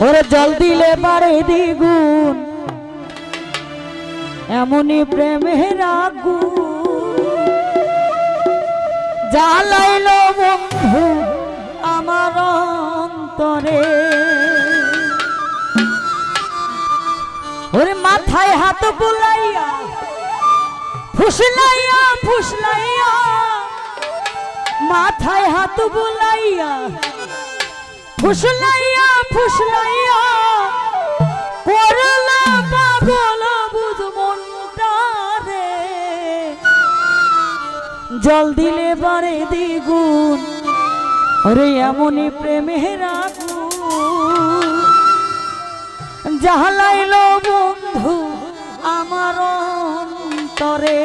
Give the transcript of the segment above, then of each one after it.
ওরে জল দিলে বাড়ে দ্বিগুণ এমনই প্রেমের আগুন জ্বালাইলো বন্ধু আমার অন্তরে। ওরে মাথায় হাত বুলাইয়া ফুসলাইয়া ফুসলাইয়া মাথায় হাত বুলাইয়া ফুসলাইয়া ফুসলাইয়া করলা পাগল বুঝ মনটারে জল দিলে বাড়ে দ্বিগুণ ওরে এমনই প্রেমের আগুন জ্বালাইলো বন্ধু আমার অন্তরে।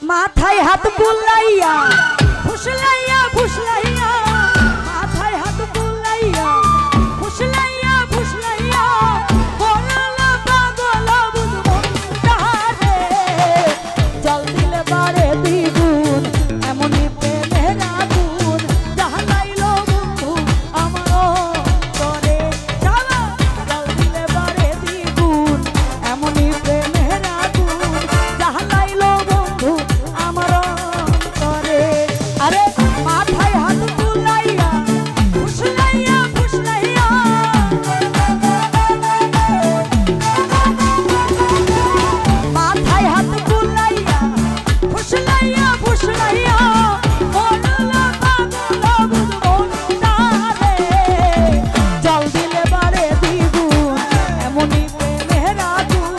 মাথায় হাত বুলাইয়া ফুসলাইয়া ফুসলাইয়া মাথায় হাত বুলাইয়া ফুসলাইয়া ফুসলাইয়া করলা পাগল বুঝ মনটারে জল দিলে বাড়ে দ্বিগুণ এমনই প্রেমের আগুন জ্বালাইলো বন্ধু আমার অন্তরে। জল দিলে বাড়ে দ্বিগুণ এমনই প্রেমের আগুন জ্বালাইলো বন্ধু আমার অন্তরে। আরে মাথায় হাত বুলাইয়া ফুসলাইয়া ফুসলাইয়া মাথায় হাত বুলাইয়া ফুসলাইয়া ফুসলাইয়া করলা পাগল বুঝ মনটারে জল দিলে বাড়ে দ্বিগুণ এমনই প্রেমের আগুন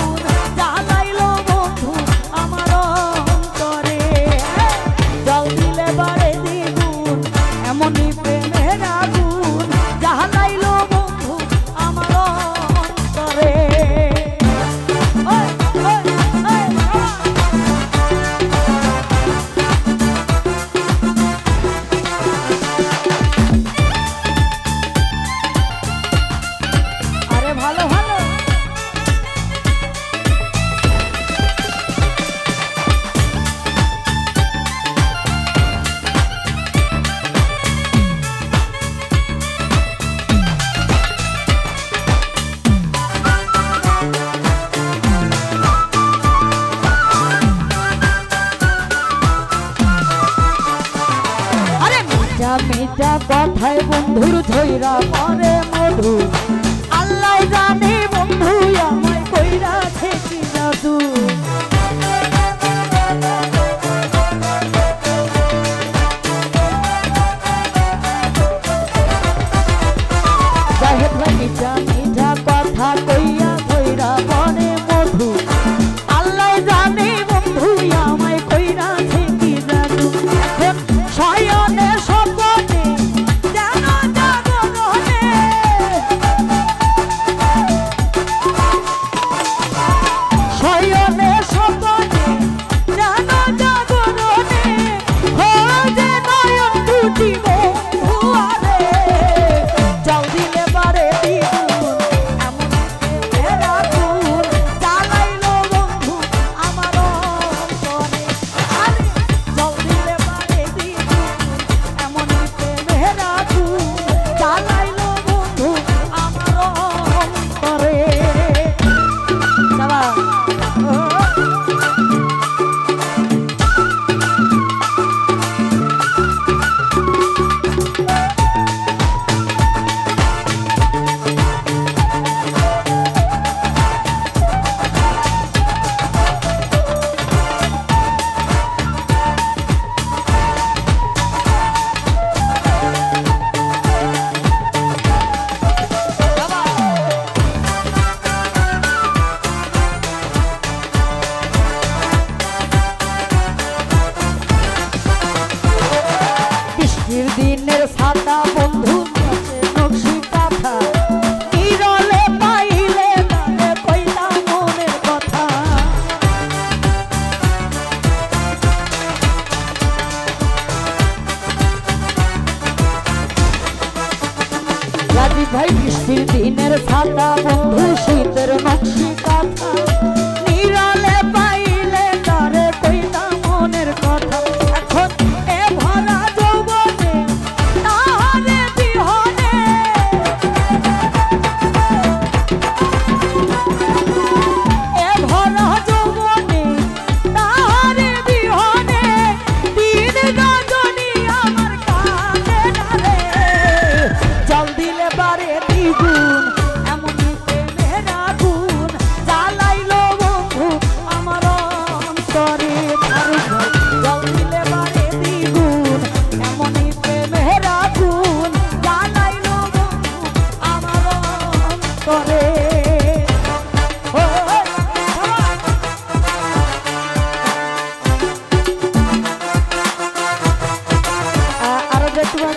জ্বালাইলো বন্ধু আমার অন্তরে। জল দিলে বাড়ে দ্বিগুণ এমনই প্রেমের আগুন জ্বালাইলো বন্ধু আমার অন্তরে। আরে ভালো ভালো আরে মিঠা মিঠা কথায় বন্ধুর ধৈরা পরে মধু আল্লাহ জানে বন্ধু আমায় কইরাছে কি জাদু। জাহেদ ভাই মিঠা মিঠা কথা কইয়া ধৈরা পরে মধু আল্লাহ জানে বন্ধু আমায় কইরাছে কি জাদু। এখন শয়নে স্বপ্নে যেন জাগরণে শয়নে স্বপ্নে যেন জাগরণে খোঁজে নয়ন দুটি বন্ধু আরে জল দিলে বাড়ে দ্বিগুণ এমনই প্রেমের আগুন জ্বালাইলো বন্ধু আমার অন্তরে। আরে জল দিলে বাড়ে দ্বিগুণ এমনই প্রেমের আগুন জ্বালাইলো বন্ধু আমার অন্তরে। বাবা বৃষ্টির দিনের ছাতা বন্ধু নকশি কাঁথা নিরলে পাইলে তারে কইলাম মনের কথা। রাজীব ভাই বৃষ্টির দিনের ছাতা বন্ধু শীতের নকশি কাঁথা নিরলে পাইলে তারে কইলাম মনের কথা। এখন এ ভরা যৌবনে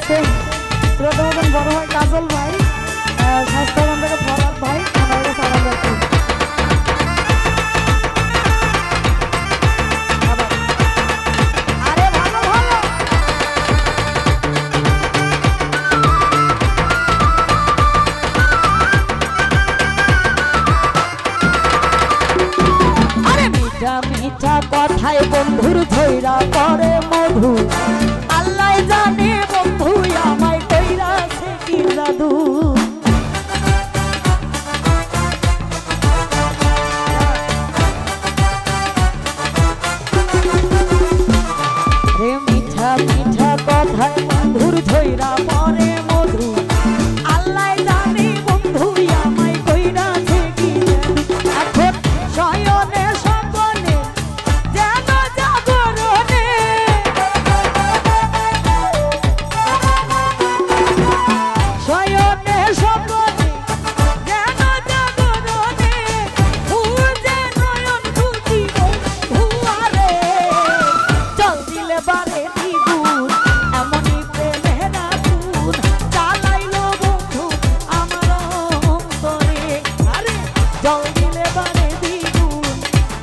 আছে শ্রোতাবাদন বড় ভাই কাজল ভাই, স্বাস্থ্যবান থেকে ফরাদ ভাই, আমার কাছে আরাম রাখি। আরে ভালো ভালো আরে মিঠা মিঠা কথায় বন্ধুর ধৈরা করে মধু, আল্লাহ জানে বন্ধু আমায় কইরাছে কি জাদু। রে মিঠা মিঠা কথায় বন্ধুর ধৈরা করে মধু, আল্লাহ জানে বন্ধু আমায় কইরাছে কি জাদু। এখন শয়নে স্বপনে যেন জাগরণে, শয়নে স্বপনে যেন জাগরণে, খুঁজে নয়ন খুঁজি বন্ধুয়ারে, জল দিলে বারে দ্বিগুণ এমনই প্রেমের আগুন জ্বালাইলো বন্ধু আমার অন্তরে। আরে জল দিলে বারে দ্বিগুণ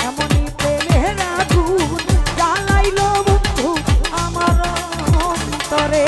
এমনই প্রেমের আগুন জ্বালাইলো বন্ধু আমার অন্তরে।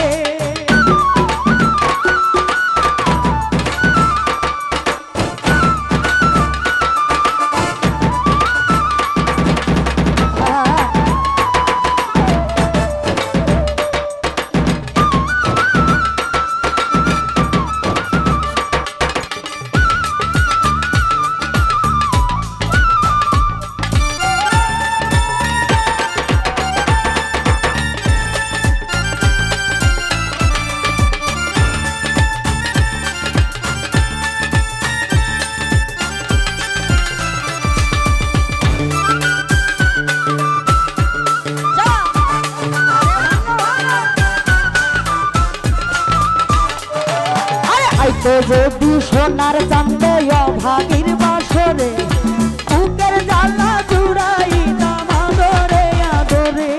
আইতো যদি সোনার চান্দে অভাগীর বাসরে, বুকের জ্বালা জুড়াইতাম আদরে আদরে।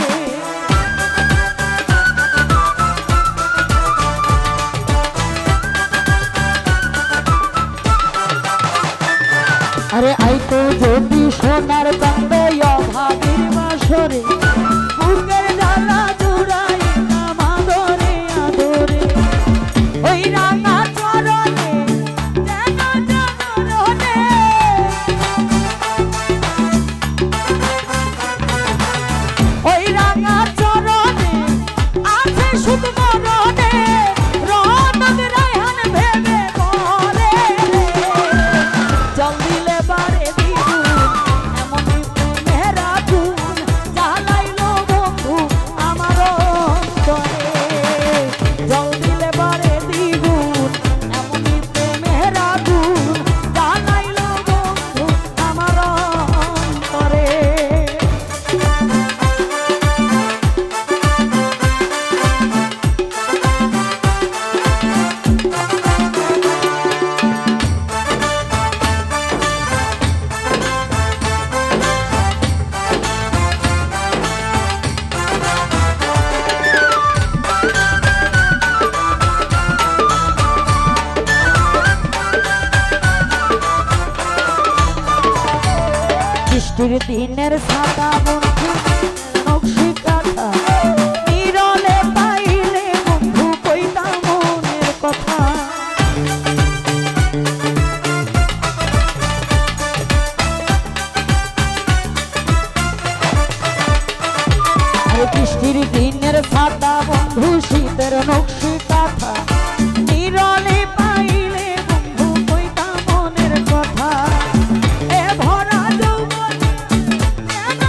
আরে আইতো যদি সোনার চান্দে অভাগীর বাসরে, বুকের জ্বালা জুড়াইতাম আদরে আদরে। ওই রাঙা চরণে যেন জাগরণে, ওই রাঙা চরণে আছে সুখ মরণে, রহমত রায়হান ভেবে করে জল দিলে বারে দ্বিগুণ এমনই প্রেমের আগুন জ্বালাইলো বন্ধু আমার অন্তরে। জল দিলে বারে দ্বিগুণ এমনই প্রেমের আগুন জ্বালাইলো বন্ধু আমার অন্তরে। বৃষ্টির দিনের সাদা বন্ধু নকশি কাঁথা, নিরলে পাইলে বন্ধু কইতাম মনের কথা। বৃষ্টির দিনের সাদা বন্ধু শীতের নকশি কাঁথা, নিরলে পাইলে বন্ধু কইতাম মনের কথা। এ ভরা যৌবনে যেন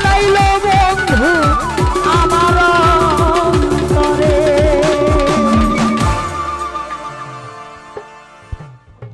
লাইলো